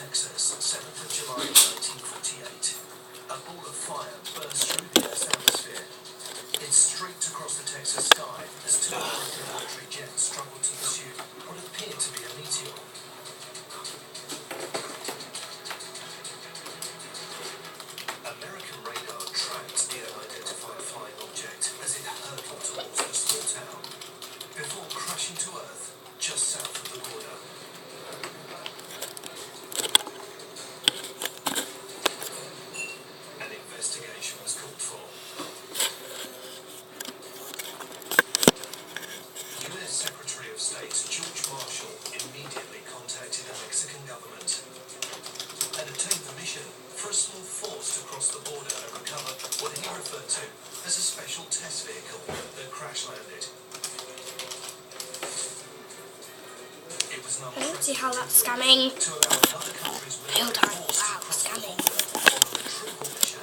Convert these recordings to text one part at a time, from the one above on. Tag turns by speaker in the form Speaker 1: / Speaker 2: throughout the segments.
Speaker 1: Texas, 7th of July 1948. A ball of fire burst through the Earth's atmosphere. It streaked across the Texas sky as two American military jets struggled to pursue what appeared to be a meteor. American radar tracked the unidentified flying object as it hurtled towards the small town, before crashing to Earth just south of the border. An investigation was called for. U.S. Secretary of State George Marshall immediately contacted the Mexican government and obtained permission for a small force to cross the border and recover what he referred to as a special test vehicle that crash landed. It was
Speaker 2: I don't see how that's scamming.
Speaker 1: to allow another country's
Speaker 2: Mailtime.
Speaker 1: force to
Speaker 2: Wow,
Speaker 1: cross the
Speaker 2: scamming.
Speaker 1: border on a retrieval mission.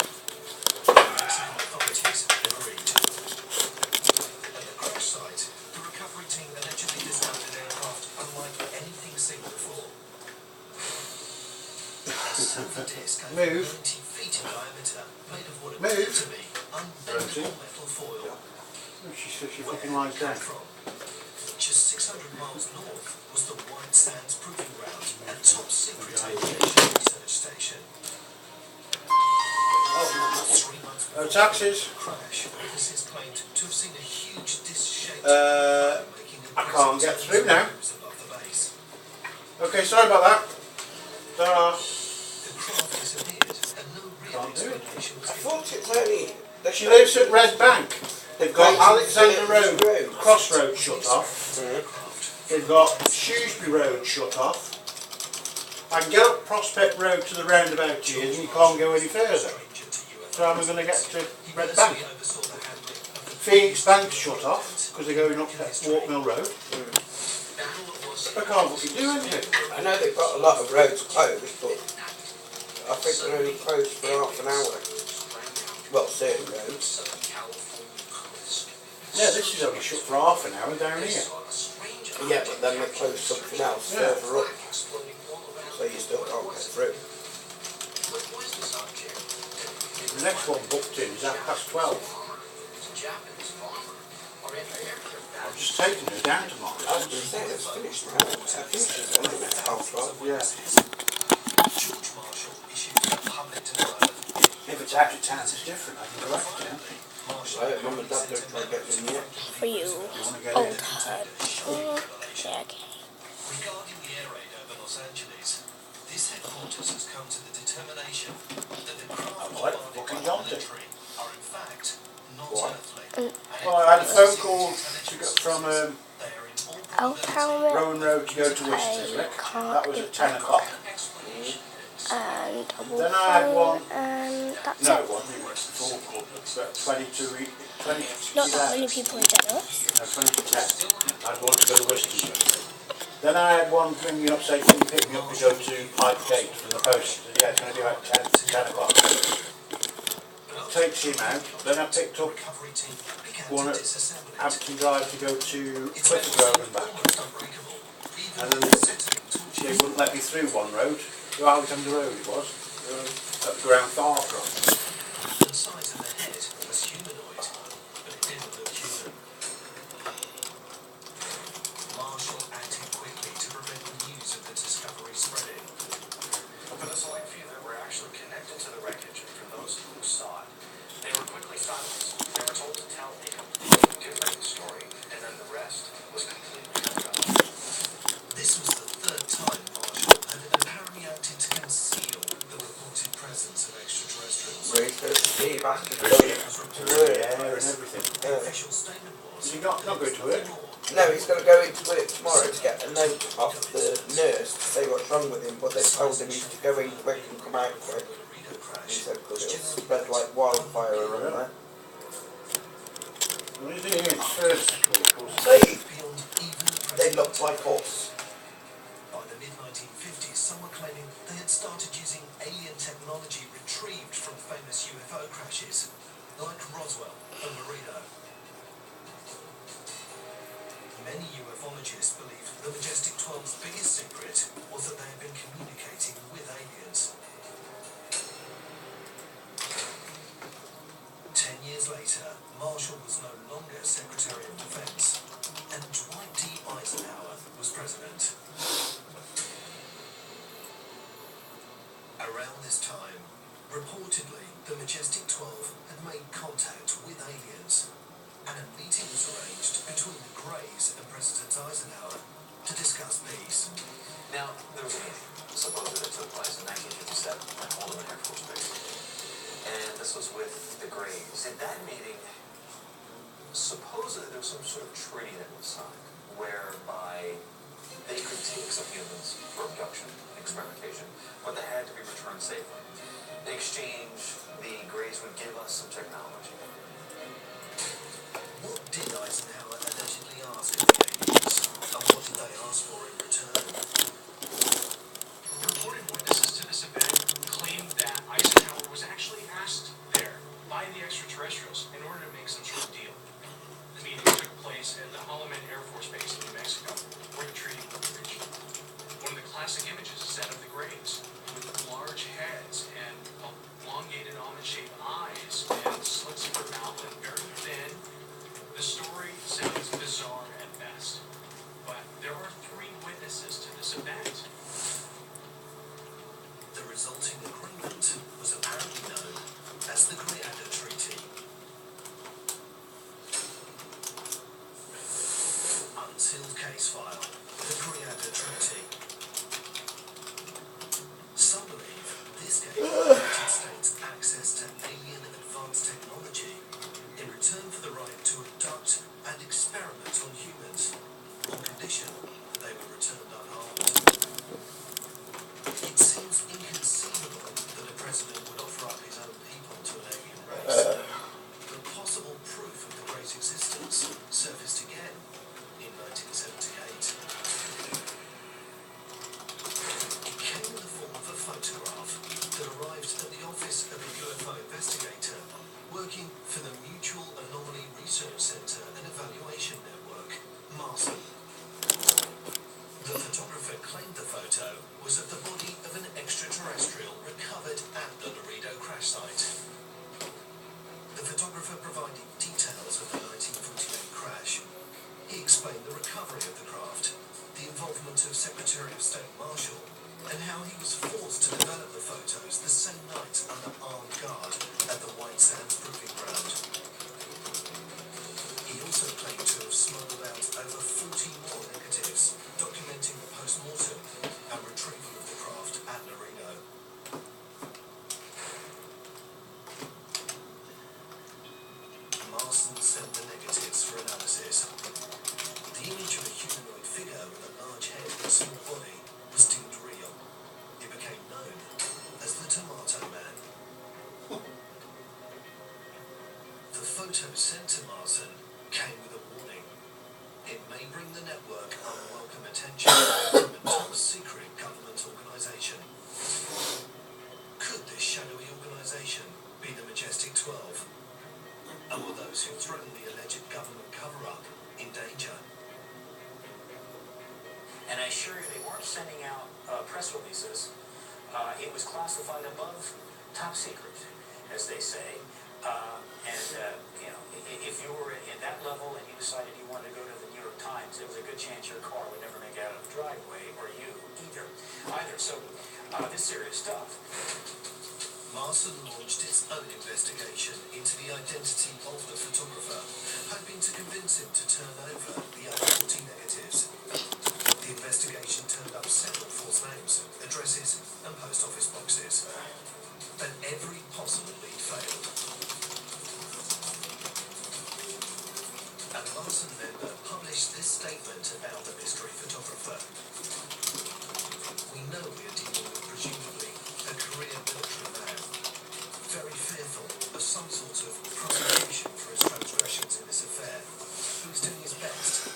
Speaker 1: The Mexican authorities agreed. At the crash site, the recovery team allegedly discovered an aircraft unlike anything seen before. A silver disc over 90 feet in diameter, made of what appeared to be unbendable metal foil.
Speaker 3: She says she
Speaker 1: Where
Speaker 3: fucking
Speaker 1: it
Speaker 3: lies
Speaker 1: came
Speaker 3: down.
Speaker 1: from. Just 600 miles north was the White Sands Proving Ground and top secret aviation research station. 3 months before
Speaker 3: taxes.
Speaker 1: the crash, witnesses claimed to have seen a huge disc-shaped making
Speaker 3: I can't get through now.
Speaker 1: above the base.
Speaker 3: Okay, sorry about that. Ta-ra.
Speaker 1: The craft disappeared and no real
Speaker 3: Can't do it.
Speaker 1: explanation was
Speaker 4: I
Speaker 1: given.
Speaker 4: thought it's only...
Speaker 3: She lives at Red Bank. They've got
Speaker 4: Crazy
Speaker 3: Alexander
Speaker 4: Road.
Speaker 3: Road, Crossroads shut off.
Speaker 1: Aircraft.
Speaker 3: They've got Shrewsbury Road shut off. I can get up Prospect Road to the roundabout here and you can't go any further.
Speaker 1: Stranger to UFOs.
Speaker 3: So I'm going to get to
Speaker 1: He
Speaker 3: Red
Speaker 1: personally
Speaker 3: Bank.
Speaker 1: oversaw the handling of the
Speaker 3: Phoenix Bank shut off because they're going up Walkmill Road. I can't fucking do anything.
Speaker 4: I know they've got a lot of roads closed, but I think they're only closed for half an hour. Well, certain roads.
Speaker 3: Yeah, this is only shut for half an hour down here.
Speaker 4: Yeah, but then they close something else
Speaker 3: Yeah.
Speaker 4: further up, so you still can't get through.
Speaker 3: The next one booked in is 12:30. I'm just taking her down tomorrow.
Speaker 4: I was going to say, it's finished now. I think she's only at 12:12.
Speaker 3: Yeah.
Speaker 1: George Marshall issued a public denial.
Speaker 3: If it's out of town, it's different. I can go back to town.
Speaker 4: So Mum and Dad don't try and get in yet.
Speaker 2: For you,
Speaker 3: You want to get
Speaker 2: old
Speaker 3: in?
Speaker 2: head. Yeah, okay.
Speaker 1: Regarding the air raid over Los Angeles, this headquarters has come to the determination that the craft
Speaker 3: What?
Speaker 1: bombarded by
Speaker 3: Fucking
Speaker 1: the
Speaker 3: jumped it.
Speaker 1: military are in fact not
Speaker 4: What?
Speaker 1: earthly.
Speaker 3: Well, I had a phone call from
Speaker 1: They are in all
Speaker 2: I'll tell me.
Speaker 3: Rowan Road to go to Worcester, Rick. That was at 10 o'clock.
Speaker 2: And I will
Speaker 3: Then I had one.
Speaker 2: and that's
Speaker 3: No,
Speaker 2: it.
Speaker 3: it wasn't. It was the full club. But 20
Speaker 2: Not that many people in general.
Speaker 3: No, 20 to 10. I had one to go to Worcester. Then I had one ringing up saying, can you pick me up to go to Pipe Gate from the post? I said, yeah, it's going to be about 10 o'clock. Takes him out. Then I picked up
Speaker 1: recovery team began
Speaker 3: one
Speaker 1: to
Speaker 3: at
Speaker 1: disassemble it.
Speaker 3: Hampton Drive to go to
Speaker 1: Its
Speaker 3: Clifford
Speaker 1: metal
Speaker 3: Road and back.
Speaker 1: almost unbreakable, even
Speaker 3: And then
Speaker 1: with settling torches.
Speaker 3: they wouldn't let me through one road. To Alexander Road it was. Up the ground far from.
Speaker 1: The size of the head was humanoid, but it didn't look human. Marshall acted quickly to prevent the news of the discovery spreading.
Speaker 5: For the select few that were actually connected to the wreckage, and for those who saw it, they were quickly silenced. They were told to tell a completely different story, and then the rest was completely covered up.
Speaker 1: This was the third time Marshall had apparently acted to conceal the reported presence of extraterrestrials.
Speaker 4: Where he's going to see back to
Speaker 1: The
Speaker 4: go.
Speaker 1: ship was
Speaker 3: To
Speaker 1: reported.
Speaker 3: the air and everything.
Speaker 1: The official statement was
Speaker 3: Did he not go to work?
Speaker 4: No, he's going to go into work tomorrow to get a note off the nurse to say what's wrong with him, but they told him he's to go in quick and come out quick.
Speaker 1: Burrito
Speaker 4: He
Speaker 1: crash.
Speaker 4: said because it'll spread like wildfire around there.
Speaker 3: Well, he's in his first course.
Speaker 4: They,
Speaker 1: Beyond even the
Speaker 4: they
Speaker 1: present.
Speaker 4: looked like us.
Speaker 1: By the mid-1950s, some were claiming they had started using alien technology retrieved from famous UFO crashes, like Roswell and Marino. Many ufologists believe the Majestic 12's biggest secret was that they had been communicating with Marshall was no longer Secretary of Defense, and Dwight D. Eisenhower was president. Around this time, reportedly, the Majestic 12 had made contact with aliens, and a meeting was arranged between the Greys and President Eisenhower to discuss peace.
Speaker 5: Now, there was a meeting, supposedly that took place in 1957 at Holloman Air Force Base. And this was with the Greys. In that meeting, supposedly there was some sort of treaty that was signed, whereby they could take some humans for abduction, experimentation, but they had to be returned safely. In exchange, the Greys would give us some technology.
Speaker 1: What did Eisenhower allegedly ask of the aliens, and what did they ask for in return?
Speaker 6: Reported witnesses to this event claimed that Eisenhower was actually asked there by the extraterrestrials in order to make some sort of deal. The meeting took place at the Holloman Air Force Base in New Mexico, where the treaty would be reached. One of the classic images is that of the Greys, with large heads and elongated almond-shaped eyes and slits in their mouth and very thin. The story sounds bizarre at best, but there are 3 witnesses to this event.
Speaker 1: The resulting agreement was apparently known as the Greada Treaty. Unsealed case file, the Greada Treaty. Some believe this gave the United States access to alien advanced technology in return for the right to abduct and experiment on humans, on condition that they were returned unharmed. It seems inconceivable that a president would offer up his own people to an alien race. But possible proof of the Great existence surfaced again in 1978. It came in the form of a photograph that arrived at the office of a UFO investigator working for the Mutual Anomaly Research Center and Evaluation Network, Marson. The photographer claimed the photo was of the body of an extraterrestrial recovered at the Laredo crash site. The photographer provided details of the 1948 crash. He explained the recovery of the craft, the involvement of Secretary of State Marshall, and how he was forced to develop the photos the same night under armed guard at the White Sands Proving Ground. He also claimed to have smuggled out over 40 more negatives, documenting the post-mortem and retrieval of the craft at Laredo. Marson sent the negatives for analysis. The image of a humanoid figure with a large head and small body was deemed real. It became known as the Tomato Man. The photo sent to Marson came with a warning. It may bring the network unwelcome attention from a top-secret government organisation. Could this shadowy organisation be the Majestic 12? And were those who threatened the alleged government cover-up in danger?
Speaker 5: And I assure you, they weren't sending out press releases. It was classified above top secret, as they say. You know, if you were in that level and you decided you wanted to go to the New York Times, there was a good chance your car would never make it out of the driveway, or you either. So, this serious stuff.
Speaker 1: Marson launched its own investigation into the identity of the photographer, hoping to convince him to turn over the other 40 negatives. The investigation turned up several false names, addresses, and post office boxes. But every possible lead failed. A Marson member published this statement about the mystery photographer. We know we are dealing with presumably a career military man, very fearful of some sort of prosecution for his transgressions in this affair, who is doing his best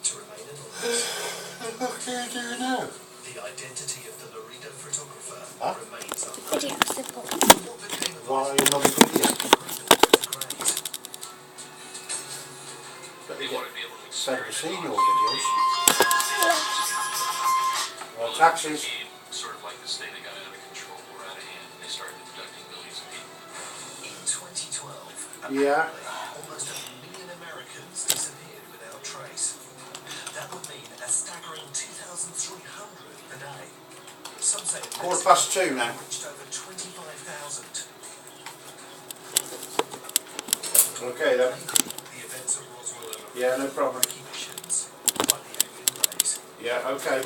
Speaker 1: to remain anonymous.
Speaker 3: What do you do now?
Speaker 1: The identity of the Laredo photographer remains
Speaker 2: Video
Speaker 1: unknown.
Speaker 2: simple.
Speaker 1: What became of
Speaker 3: Why are you not a video?
Speaker 5: They want to be able to
Speaker 3: Sad to see your videos. Well, taxis.
Speaker 5: Sort of like this thing that got out of control or out of hand, and they started abducting millions of people.
Speaker 1: In 2012,
Speaker 3: Yeah.
Speaker 1: almost a staggering 2,300 a day. Some say it
Speaker 3: 2:15 now.
Speaker 1: reached over 25,000.
Speaker 3: Okay then.
Speaker 1: The events of Roswell and
Speaker 3: Yeah, no problem.
Speaker 1: Iraqi missions, like the alien rays.
Speaker 3: Yeah, okay.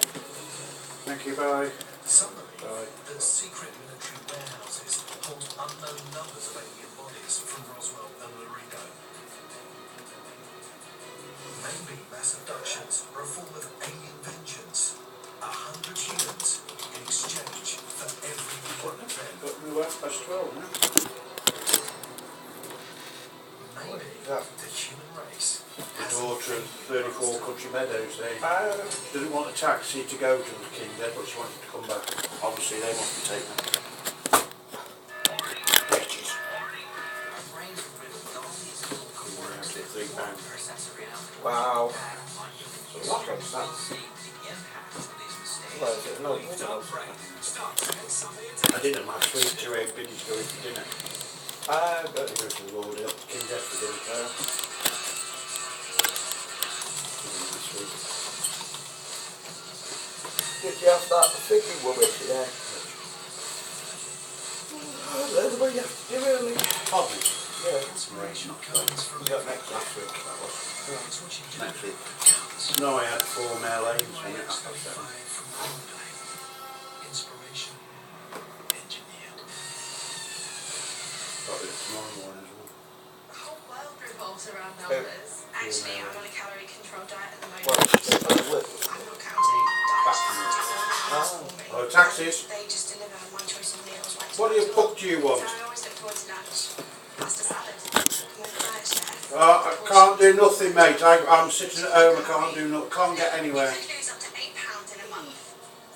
Speaker 3: Thank you, bye.
Speaker 1: Some believe
Speaker 3: Bye.
Speaker 1: that secret military warehouses hold unknown numbers of alien bodies from Roswell and Laredo. Maybe mass abductions are a form of alien vengeance. 100 humans in exchange for every one of them.
Speaker 3: Got me work past 12 now.
Speaker 1: Maybe
Speaker 4: Yeah.
Speaker 1: the human race
Speaker 3: The
Speaker 1: has
Speaker 3: daughter of 34 Country Meadows, they
Speaker 4: Ah,
Speaker 3: didn't want a taxi to go to the King's Head, but she wanted to come back. Obviously, they must be taken. Bitches.
Speaker 5: Our brains are riddled with all these little quirks that
Speaker 3: £3.
Speaker 5: warp our sense of reality.
Speaker 4: wow.
Speaker 5: On human
Speaker 4: What makes
Speaker 5: history,
Speaker 4: sense?
Speaker 5: see the impact of these mistakes.
Speaker 4: Well, there's no point else.
Speaker 3: I didn't last week, 2 egg biddies going to dinner.
Speaker 4: Ah, but
Speaker 3: They go to the Lord up to King's Head for dinner. This week.
Speaker 4: did you have that figgy woman today? Oh, that's what you have to do, really.
Speaker 3: Hobby.
Speaker 4: Yeah.
Speaker 1: inspiration comes from
Speaker 4: We got next last week. That was.
Speaker 1: it's what you do
Speaker 3: Next week.
Speaker 1: that counts.
Speaker 3: No, I had 4 male aims on it.
Speaker 1: Waves that fly from Monday. Inspiration engineered.
Speaker 3: Got it tomorrow morning as well.
Speaker 7: The whole world revolves around numbers. Actually, I'm on a calorie control diet at the moment.
Speaker 4: Well, it's work.
Speaker 7: I'm not counting. Diets just do all the meals for me.
Speaker 3: Oh, taxis.
Speaker 7: They just deliver my choice of meals.
Speaker 3: What do you puck do you
Speaker 7: So
Speaker 3: want?
Speaker 7: I always look forward to lunch. Pasta salad. I'm with the diet chef.
Speaker 3: I can't do nothing, mate. I'm sitting at home. I can't do nothing. Can't get anywhere.
Speaker 7: You could lose up to £8 in a month.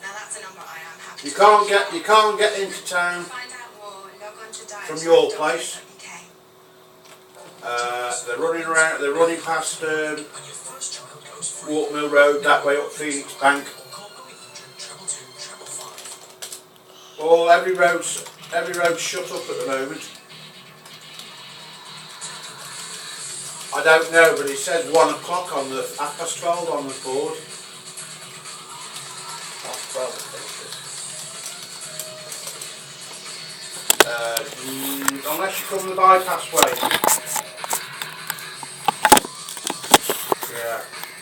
Speaker 7: Now that's a number I am happy
Speaker 3: You
Speaker 7: to
Speaker 3: can't get into town
Speaker 7: find out more. Log on to
Speaker 3: from your place.
Speaker 7: diet.co.uk.
Speaker 3: They're running around. They're running past
Speaker 1: When your first child goes free,
Speaker 3: Walkmill Road that way up Phoenix Bank.
Speaker 1: or call 0800 222 555.
Speaker 3: All every road's shut up at the moment. I don't know, but it says 1 o'clock on the 12:30 on the board.
Speaker 4: That's 12 pictures.
Speaker 3: Unless you come the bypass way. Yeah.